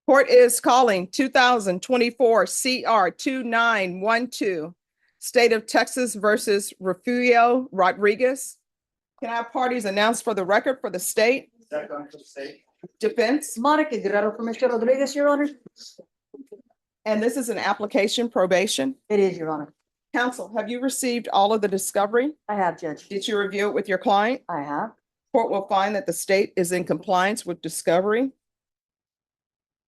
Court is calling 2024 CR 2912, State of Texas versus Refugio Rodriguez. Can I have parties announced for the record for the state? Second for state. Defense. Monica Guerrero for Mr. Rodriguez, Your Honor. And this is an application probation. It is, Your Honor. Counsel, have you received all of the discovery? I have, Judge. Did you review it with your client? I have. Court will find that the state is in compliance with discovery.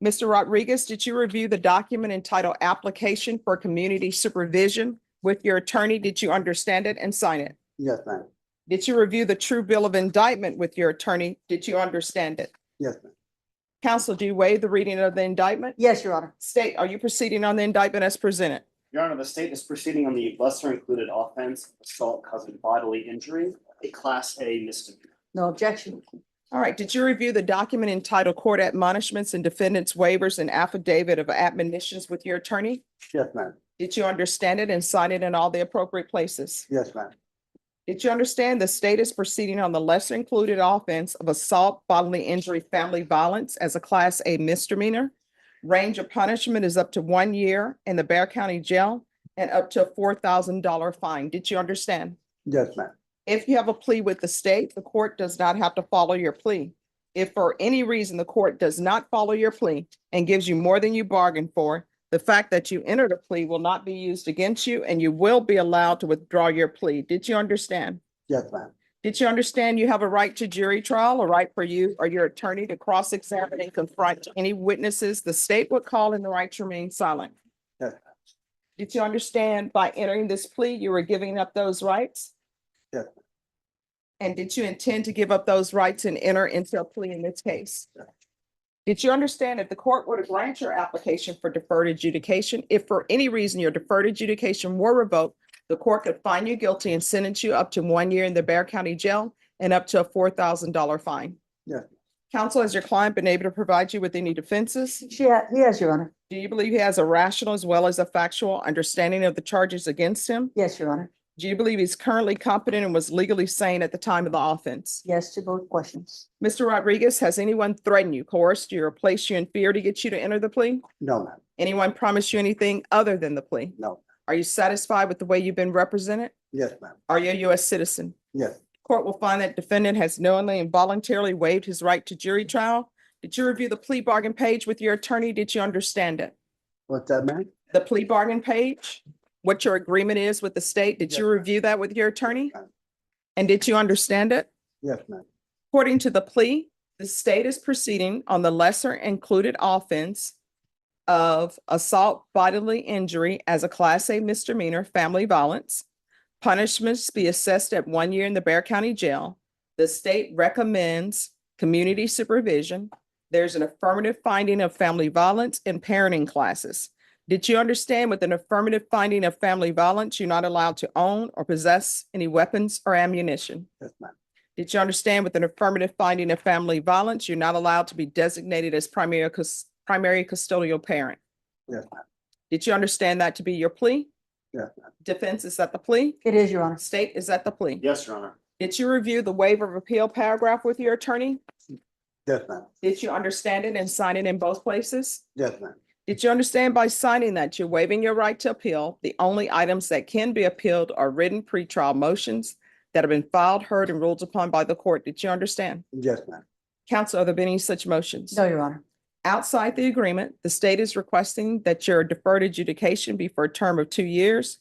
Mr. Rodriguez, did you review the document entitled Application for Community Supervision with your attorney? Did you understand it and sign it? Yes, ma'am. Did you review the true bill of indictment with your attorney? Did you understand it? Yes, ma'am. Counsel, do you waive the reading of the indictment? Yes, Your Honor. State, are you proceeding on the indictment as presented? Your Honor, the state is proceeding on the lesser included offense, assault causing bodily injury, a class A misdemeanor. No objection. All right, did you review the document entitled Court Admonishments and Defendants Waivers and Affidavit of Admonitions with your attorney? Yes, ma'am. Did you understand it and sign it in all the appropriate places? Yes, ma'am. Did you understand the state is proceeding on the lesser included offense of assault, bodily injury, family violence as a class A misdemeanor? Range of punishment is up to 1 year in the Bexar County Jail and up to a $4,000 fine. Did you understand? Yes, ma'am. If you have a plea with the state, the court does not have to follow your plea. If for any reason the court does not follow your plea and gives you more than you bargained for, the fact that you entered a plea will not be used against you and you will be allowed to withdraw your plea. Did you understand? Yes, ma'am. Did you understand you have a right to jury trial, a right for you or your attorney to cross-examine and confront any witnesses the state would call in the right to remain silent? Yes. Did you understand by entering this plea, you were giving up those rights? Yes. And did you intend to give up those rights and enter into a plea in this case? Yes. Did you understand if the court were to grant your application for deferred adjudication, if for any reason your deferred adjudication were revoked, the court could find you guilty and sentence you up to 1 year in the Bexar County Jail and up to a $4,000 fine? Yes. Counsel, has your client been able to provide you with any defenses? He has, Your Honor. Do you believe he has a rational as well as a factual understanding of the charges against him? Yes, Your Honor. Do you believe he's currently competent and was legally sane at the time of the offense? Yes to both questions. Mr. Rodriguez, has anyone threatened you, coerced you, or placed you in fear to get you to enter the plea? No, ma'am. Anyone promised you anything other than the plea? No. Are you satisfied with the way you've been represented? Yes, ma'am. Are you a U.S. citizen? Yes. Court will find that defendant has knowingly and voluntarily waived his right to jury trial. Did you review the plea bargain page with your attorney? Did you understand it? What's that, ma'am? The plea bargain page, what your agreement is with the state, did you review that with your attorney? Ma'am. And did you understand it? Yes, ma'am. According to the plea, the state is proceeding on the lesser included offense of assault, bodily injury as a class A misdemeanor, family violence. Punishments be assessed at 1 year in the Bexar County Jail. The state recommends community supervision. There's an affirmative finding of family violence in parenting classes. Did you understand with an affirmative finding of family violence, you're not allowed to own or possess any weapons or ammunition? Yes, ma'am. Did you understand with an affirmative finding of family violence, you're not allowed to be designated as primary custodial parent? Yes, ma'am. Did you understand that to be your plea? Yes, ma'am. Defense, is that the plea? It is, Your Honor. State, is that the plea? Yes, Your Honor. Did you review the waiver of appeal paragraph with your attorney? Yes, ma'am. Did you understand it and sign it in both places? Yes, ma'am. Did you understand by signing that you're waiving your right to appeal? The only items that can be appealed are written pretrial motions that have been filed, heard, and ruled upon by the court. Did you understand? Yes, ma'am. Counsel, are there been any such motions? No, Your Honor. Outside the agreement, the state is requesting that your deferred adjudication be for a term of 2 years.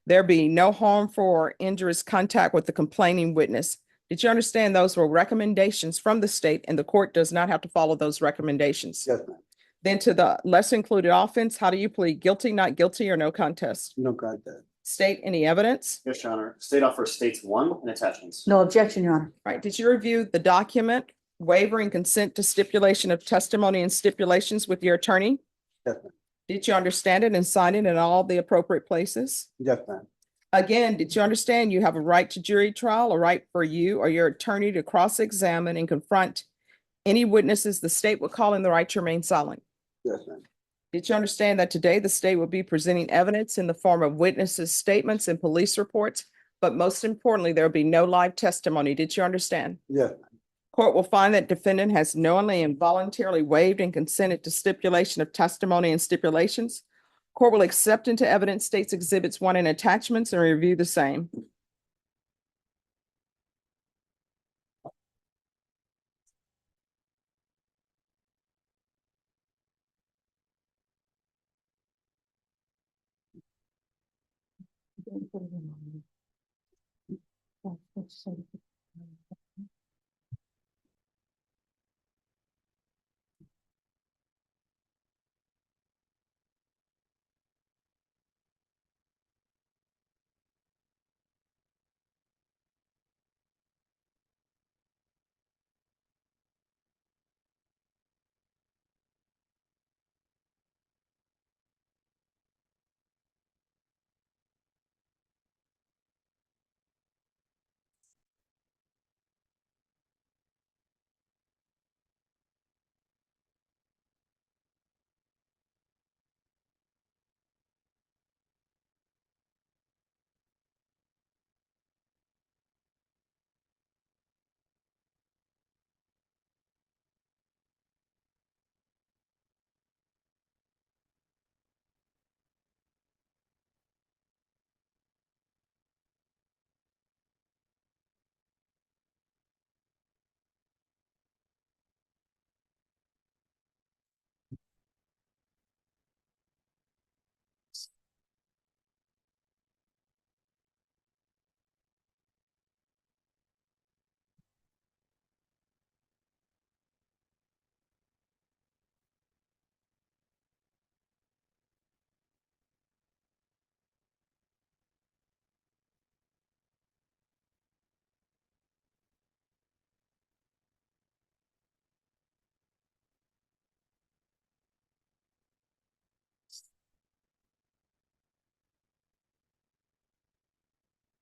There be no harmful or injurious contact with the complaining witness. Did you understand those were recommendations from the state and the court does not have to follow those recommendations? Yes, ma'am. Then to the lesser included offense, how do you plead? Guilty, not guilty, or no contest? No contest. State, any evidence? Yes, Your Honor. State offers states 1 and attachments. No objection, Your Honor. All right, did you review the document waiving consent to stipulation of testimony and stipulations with your attorney? Yes, ma'am. Did you understand it and sign it in all the appropriate places? Yes, ma'am. Again, did you understand you have a right to jury trial, a right for you or your attorney to cross-examine and confront any witnesses the state would call in the right to remain silent? Yes, ma'am. Did you understand that today the state will be presenting evidence in the form of witnesses' statements and police reports? But most importantly, there will be no live testimony. Did you understand? Yes, ma'am. Court will find that defendant has knowingly and voluntarily waived and consented to stipulation of testimony and stipulations. Court will accept into evidence states exhibits 1 and attachments and review the same.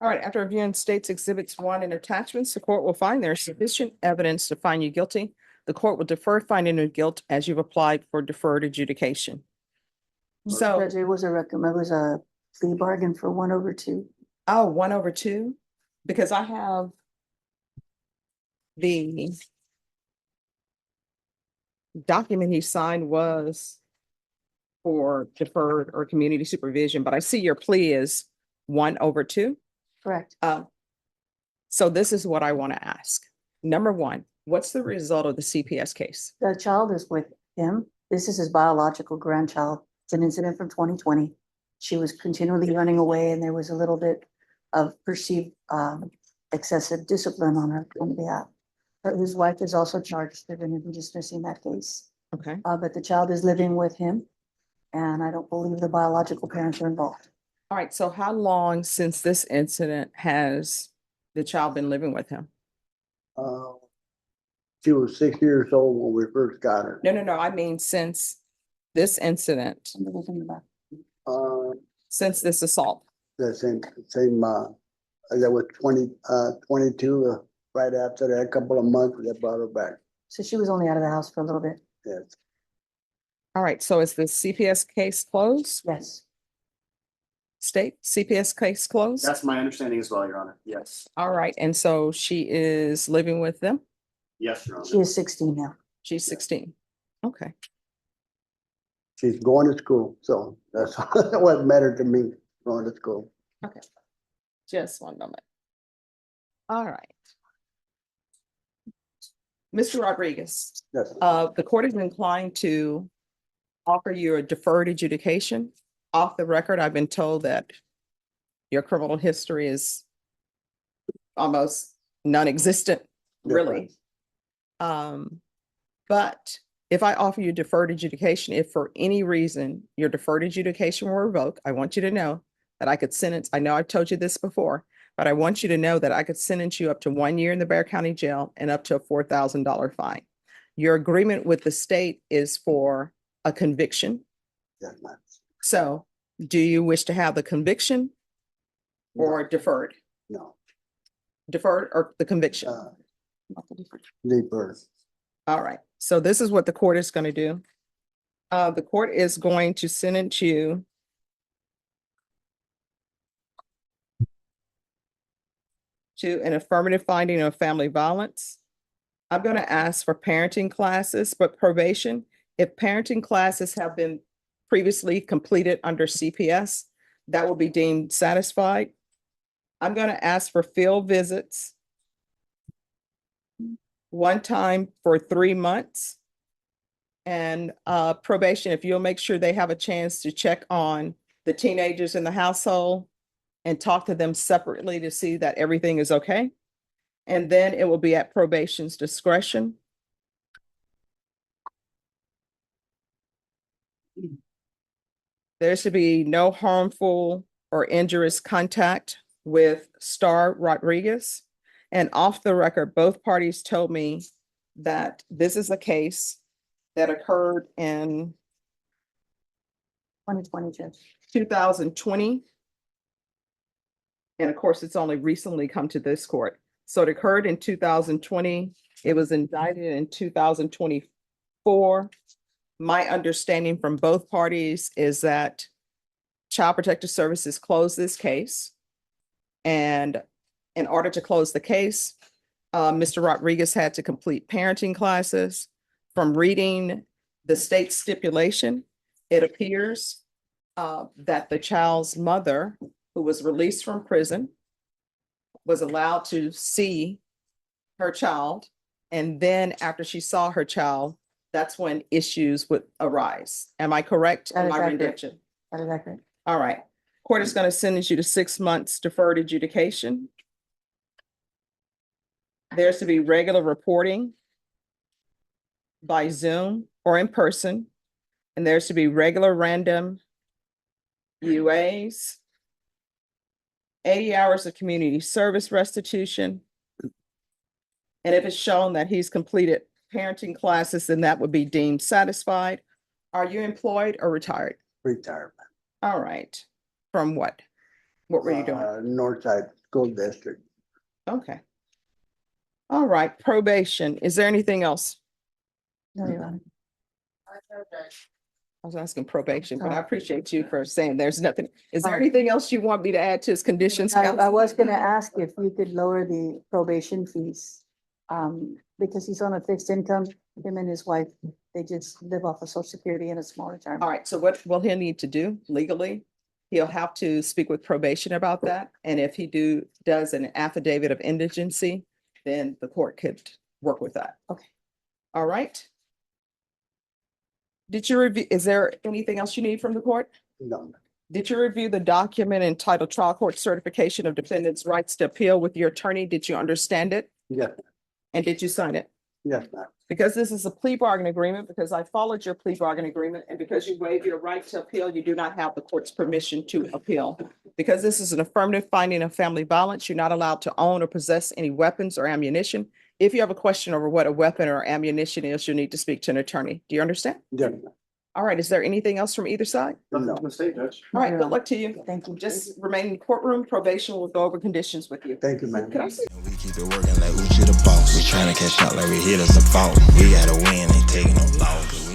All right, after reviewing states exhibits 1 and attachments, the court will find there is sufficient evidence to find you guilty. The court will defer finding of guilt as you've applied for deferred adjudication. So, Judge, it was a plea bargain for 1/2. oh, 1/2, because I have the document he signed was for deferred or community supervision, but I see your plea is 1/2. Correct. So this is what I want to ask. Number one, what's the result of the CPS case? The child is with him. This is his biological grandchild. It's an incident from 2020. She was continually running away and there was a little bit of perceived excessive discipline on her behalf. His wife is also charged. They're going to be dismissing that case. Okay. But the child is living with him. And I don't believe the biological parents are involved. All right. So how long since this incident has the child been living with him? She was 6 years old when we first got her. No. I mean, since this incident, Somebody look in the back. since this assault. The same, that was 22, right after that, a couple of months, they brought her back. So she was only out of the house for a little bit. Yes, All right. So is the CPS case closed? Yes. State CPS case closed? That's my understanding as well, Your Honor. Yes. All right. And so she is living with them? Yes, Your Honor. She is 16 now. She's 16. Okay. she's going to school, so that's what mattered to me, going to school. Just one moment. All right. Mr. Rodriguez, Yes, the court is inclined to offer you a deferred adjudication. Off the record, I've been told that your criminal history is almost non-existent, really. But if I offer you deferred adjudication, if for any reason your deferred adjudication were revoked, I want you to know that I could sentence, I know I've told you this before, but I want you to know that I could sentence you up to 1 year in the Bexar County Jail and up to a $4,000 fine. Your agreement with the state is for a conviction. yes, ma'am. So do you wish to have the conviction or deferred? No, Deferred or the conviction? deeper. All right. So this is what the court is going to do. The court is going to sentence you to an affirmative finding of family violence I'm going to ask for parenting classes, but probation, if parenting classes have been previously completed under CPS, that will be deemed satisfied. I'm going to ask for field visits one time for 3 months. And probation, if you'll make sure they have a chance to check on the teenagers in the household and talk to them separately to see that everything is okay. And then it will be at probation's discretion. There should be no harmful or injurious contact with Star Rodriguez. And off the record, both parties told me that this is a case that occurred in 2020, Judge. 2020. And of course, it's only recently come to this court. So it occurred in 2020. It was indicted in 2024. My understanding from both parties is that Child Protective Services closed this case. And in order to close the case, Mr. Rodriguez had to complete parenting classes. From reading the state stipulation, it appears that the child's mother, who was released from prison, was allowed to see her child. And then after she saw her child, that's when issues would arise. Am I correct That in is my accurate. rendition? That is accurate. All right. Court is going to sentence you to 6 months deferred adjudication. There's to be regular reporting by Zoom or in person. And there's to be regular random UAs, 80 hours of community service restitution. And if it's shown that he's completed parenting classes, then that would be deemed satisfied. Are you employed or retired? Retirement. All right. From what? What were you doing? Northside School District. Okay. All right, probation. Is there anything else? No, Your Honor. I was asking probation, but I Oh. appreciate you for saying there's nothing. Is there anything else you want me to add to his conditions? I counsel? was gonna ask if you could lower the probation fees. Because he's on a fixed income, him and his wife, they just live off of Social Security and a small All retirement. right, so what will he need to do legally? He'll have to speak with probation about that. And if he does an affidavit of indigency, then the court could work with that. Okay. All right. Did you review, is there anything else you need from the court? No, Did you review the document entitled Trial Court Certification of Defendant's Rights to Appeal with your attorney? Did you understand it? yes, And did you sign it? yes, ma'am. Because this is a plea bargain agreement, because I followed your plea bargain agreement, and because you waive your right to appeal, you do not have the court's permission to appeal. Because this is an affirmative finding of family violence, you're not allowed to own or possess any weapons or ammunition. If you have a question over what a weapon or ammunition is, you need to speak to an attorney. Do you understand? Yes, ma'am. All right, is there anything else from either side? No. Mistake, Judge. All right, good luck to you. Thank you. Just remain in the courtroom. Probation will go over conditions with you. Thank you, ma'am. Can I see? We keep it working like Uchi the boss. We tryna catch up like we hit us a fault. We gotta win, ain't taking no loss.